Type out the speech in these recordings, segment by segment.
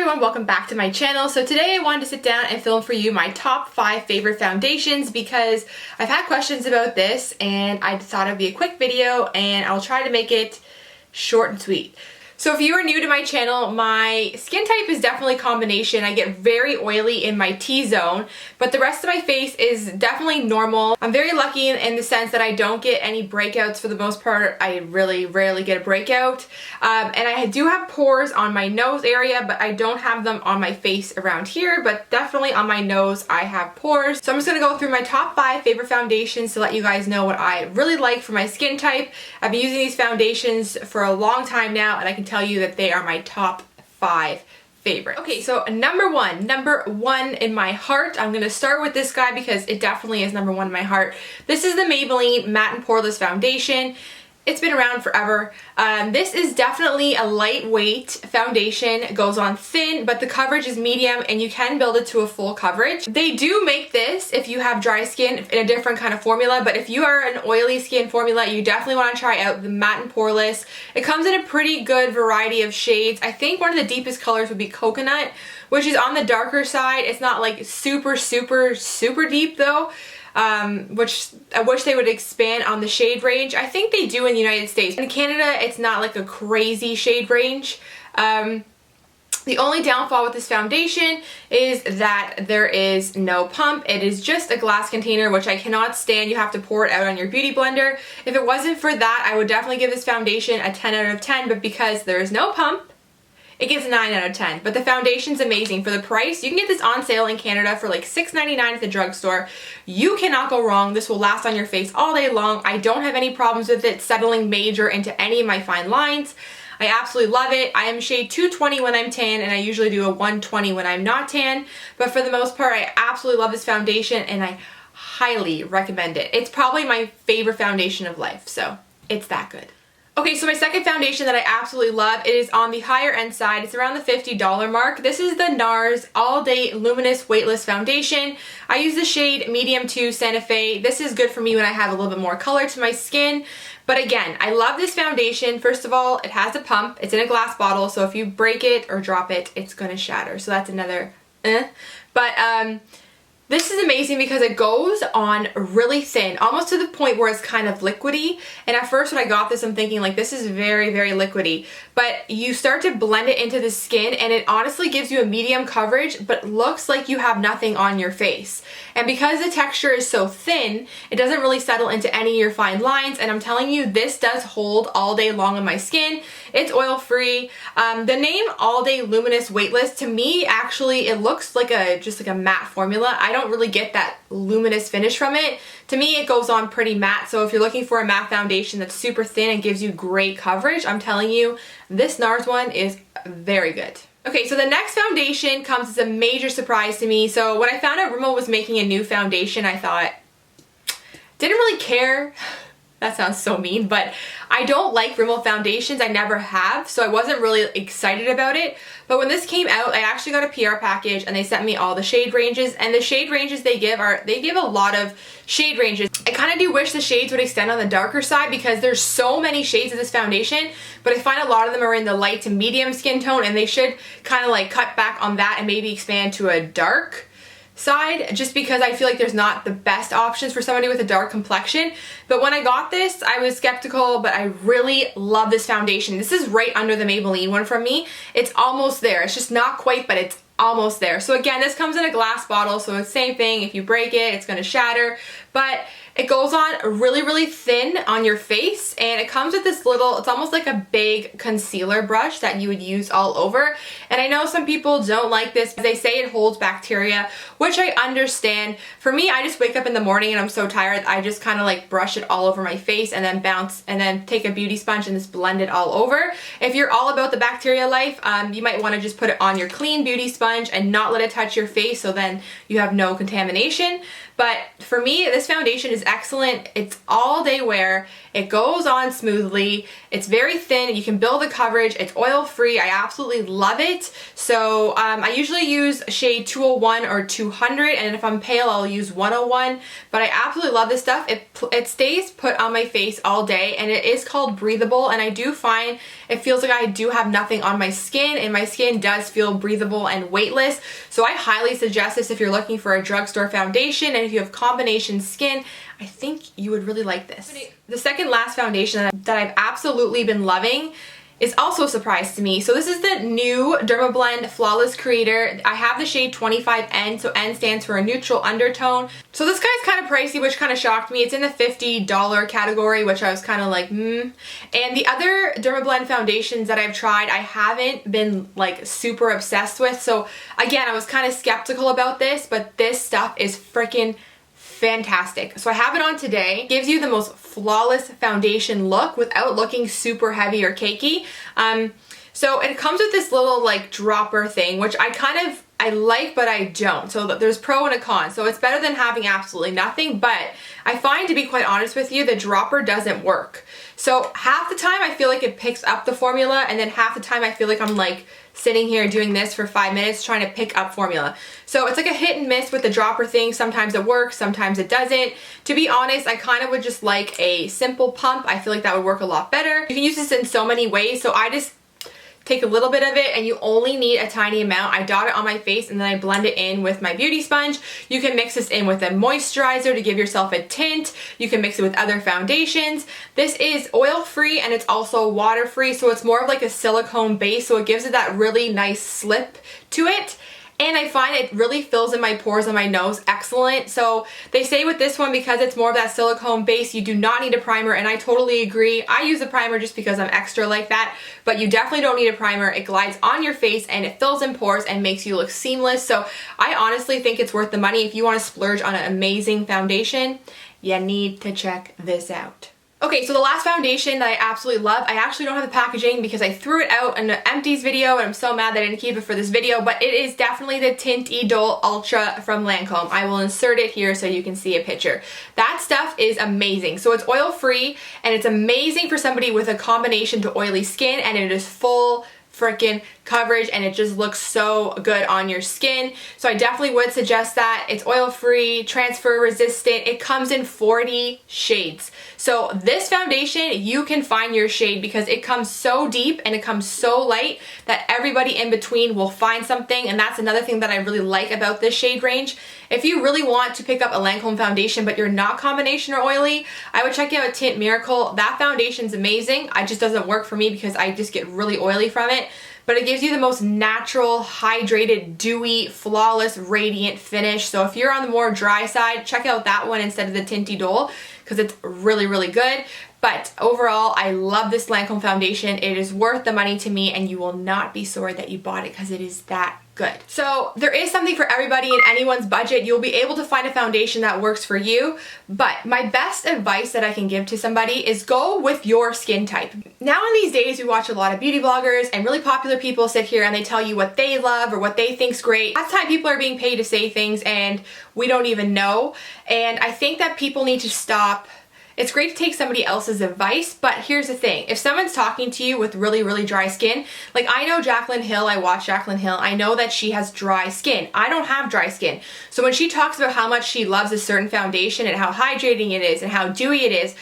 everyone, welcome back to my channel. So today I wanted to sit down and film for you my top 5 favorite foundations because I've had questions about this and I thought it'd be a quick video and I'll try to make it short and sweet. So if you are new to my channel, my skin type is definitely combination. I get very oily in my T-zone, but the rest of my face is definitely normal. I'm very lucky in the sense that I don't get any breakouts for the most part. I really rarely get a breakout. And I do have pores on my nose area, but I don't have them on my face around here, but definitely on my nose I have pores. So I'm just going to go through my top 5 favorite foundations to let you guys know what I really like for my skin type. I've been using these foundations for a long time now and I can tell you that they are my top 5 favorite. Okay, so number one in my heart, I'm gonna start with this guy because it definitely is number 1 in my heart. This is the Maybelline Matte and Poreless Foundation. It's been around forever. This is definitely a lightweight foundation. It goes on thin, but the coverage is medium and you can build it to a full coverage. They do make this if you have dry skin in a different kind of formula, but if you are an oily skin formula, you definitely want to try out the Matte and Poreless. It comes in a pretty good variety of shades. I think one of the deepest colors would be Coconut, which is on the darker side. It's not like super deep though. Which I wish they would expand on the shade range. I think they do in the United States. In Canada, it's not like a crazy shade range. The only downfall with this foundation is that there is no pump. It is just a glass container, which I cannot stand. You have to pour it out on your beauty blender. If it wasn't for that, I would definitely give this foundation a 10 out of 10, but because there is no pump, it gets a 9 out of 10, but the foundation's amazing. For the price, you can get this on sale in Canada for like $6.99 at the drugstore. You cannot go wrong. This will last on your face all day long. I don't have any problems with it settling major into any of my fine lines. I absolutely love it. I am shade 220 when I'm tan, and I usually do a 120 when I'm not tan, but for the most part, I absolutely love this foundation, and I highly recommend it. It's probably my favorite foundation of life, so it's that good. Okay, so my second foundation that I absolutely love, it is on the higher end side. It's around the $50 mark. This is the NARS All Day Luminous Weightless Foundation. I use the shade Medium 2 Santa Fe. This is good for me when I have a little bit more color to my skin. But again, I love this foundation. First of all, it has a pump. It's in a glass bottle, so if you break it or drop it, it's gonna shatter. So that's another But this is amazing because it goes on really thin, almost to the point where it's kind of liquidy. And at first when I got this, I'm thinking like, this is very liquidy. But you start to blend it into the skin and it honestly gives you a medium coverage, but looks like you have nothing on your face. And because the texture is so thin, it doesn't really settle into any of your fine lines. And I'm telling you, this does hold all day long on my skin. It's oil free. The name All Day Luminous Weightless, to me, actually, it looks like just like a matte formula. I don't really get that luminous finish from it. To me, it goes on pretty matte. So if you're looking for a matte foundation that's super thin and gives you great coverage, I'm telling you, this NARS one is very good. Okay, so the next foundation comes as a major surprise to me. So when I found out RIMMEL was making a new foundation, I thought, didn't really care. That sounds so mean, but I don't like RIMMEL foundations. I never have, so I wasn't really excited about it. But when this came out, I actually got a PR package and they sent me all the shade ranges, and the shade ranges they give a lot of shade ranges. I kind of do wish the shades would extend on the darker side because there's so many shades of this foundation, but I find a lot of them are in the light to medium skin tone, and they should kind of like cut back on that and maybe expand to a dark side, just because I feel like there's not the best options for somebody with a dark complexion. But when I got this, I was skeptical, but I really love this foundation. This is right under the Maybelline one from me. It's almost there. It's just not quite, but it's almost there. So again, this comes in a glass bottle, so it's the same thing. If you break it, it's gonna shatter, but it goes on really thin on your face, and it comes with this little, it's almost like a big concealer brush that you would use all over. And I know some people don't like this. They say it holds bacteria, which I understand. For me, I just wake up in the morning and I'm so tired, I just kind of like brush it all over my face and then bounce and then take a beauty sponge and just blend it all over. If you're all about the bacteria life, you might want to just put it on your clean beauty sponge and not let it touch your face, so then you have no contamination. But for me, this foundation is excellent. It's all day wear. It goes on smoothly. It's very thin. You can build the coverage. It's oil free. I absolutely love it. So I usually use shade 201 or 200, and if I'm pale, I'll use 101. But I absolutely love this stuff. It stays put on my face all day, and it is called Breathable, and I do find it feels like I do have nothing on my skin, and my skin does feel breathable and weightless. So I highly suggest this if you're looking for a drugstore foundation, and if you have combination skin, I think you would really like this. The second last foundation that I've absolutely been loving is also a surprise to me. So this is the new Dermablend Flawless Creator. I have the shade 25N, so N stands for a neutral undertone. So this guy's kind of pricey, which kind of shocked me. It's in the $50 category, which I was kind of like, And the other Dermablend foundations that I've tried, I haven't been like super obsessed with. So again, I was kind of skeptical about this, but this stuff is freaking fantastic. So I have it on today. It gives you the most flawless foundation look without looking super heavy or cakey. So it comes with this little like dropper thing, which I like, but I don't. So there's pro and a con. So it's better than having absolutely nothing, but I find, to be quite honest with you, the dropper doesn't work. So half the time I feel like it picks up the formula, and then half the time I feel like I'm like sitting here doing this for 5 minutes trying to pick up formula. So it's like a hit and miss with the dropper thing. Sometimes it works, sometimes it doesn't. To be honest, I kind of would just like a simple pump. I feel like that would work a lot better. You can use this in so many ways, so I just take a little bit of it, and you only need a tiny amount. I dot it on my face and then I blend it in with my beauty sponge. You can mix this in with a moisturizer to give yourself a tint. You can mix it with other foundations. This is oil-free and it's also water-free, so it's more of like a silicone base, so it gives it that really nice slip to it. And I find it really fills in my pores on my nose excellent. So they say with this one, because it's more of that silicone base, you do not need a primer, and I totally agree. I use a primer just because I'm extra like that, but you definitely don't need a primer. It glides on your face and it fills in pores and makes you look seamless. So I honestly think it's worth the money. If you want to splurge on an amazing foundation, you need to check this out. Okay, so the last foundation that I absolutely love, I actually don't have the packaging because I threw it out in the empties video, and I'm so mad that I didn't keep it for this video, but it is definitely the Tint IDOLE Ultra from Lancome. I will insert it here so you can see a picture. That stuff is amazing. So it's oil-free, and it's amazing for somebody with a combination to oily skin, and it is full freaking coverage, and it just looks so good on your skin. So I definitely would suggest that. It's oil-free, transfer resistant. It comes in 40 shades. So this foundation, you can find your shade because it comes so deep and it comes so light that everybody in between will find something, and that's another thing that I really like about this shade range. If you really want to pick up a Lancome foundation but you're not combination or oily, I would check out Tint Miracle. That foundation's amazing. It just doesn't work for me because I just get really oily from it. But it gives you the most natural, hydrated, dewy, flawless, radiant finish. So if you're on the more dry side, check out that one instead of the Tint IDOLE because it's really, really good. But overall, I love this Lancome foundation. It is worth the money to me, and you will not be sorry that you bought it because it is that good. So there is something for everybody in anyone's budget. You'll be able to find a foundation that works for you, but my best advice that I can give to somebody is go with your skin type. Now in these days, we watch a lot of beauty bloggers and really popular people sit here and they tell you what they love or what they think's great. Last time people are being paid to say things and we don't even know, and I think that people need to stop. It's great to take somebody else's advice, but here's the thing. If someone's talking to you with really, really dry skin, like I know Jaclyn Hill, I watch Jaclyn Hill, I know that she has dry skin. I don't have dry skin. So when she talks about how much she loves a certain foundation and how hydrating it is and how dewy it is,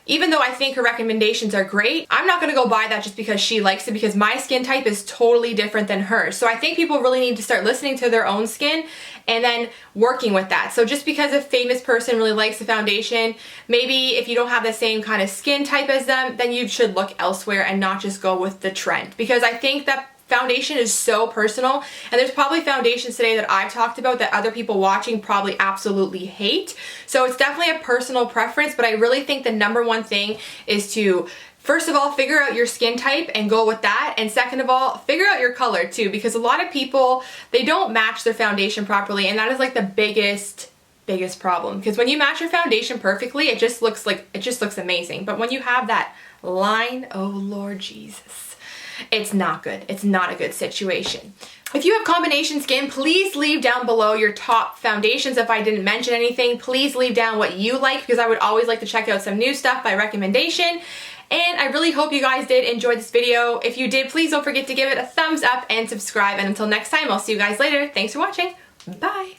even though I think her recommendations are great, I'm not gonna go buy that just because she likes it, because my skin type is totally different than hers. So I think people really need to start listening to their own skin and then working with that. So just because a famous person really likes the foundation, maybe if you don't have the same kind of skin type as them, then you should look elsewhere and not just go with the trend. Because I think that foundation is so personal, and there's probably foundations today that I've talked about that other people watching probably absolutely hate. So it's definitely a personal preference, but I really think the number one thing is to, first of all, figure out your skin type and go with that. And second of all, figure out your color too, because a lot of people, they don't match their foundation properly, and that is like the biggest problem. Because when you match your foundation perfectly, it just looks amazing. But when you have that line, oh Lord Jesus, it's not good. It's not a good situation. If you have combination skin, please leave down below your top foundations. If I didn't mention anything, please leave down what you like, because I would always like to check out some new stuff by recommendation. And I really hope you guys did enjoy this video. If you did, please don't forget to give it a thumbs up and subscribe. And until next time, I'll see you guys later. Thanks for watching. Bye.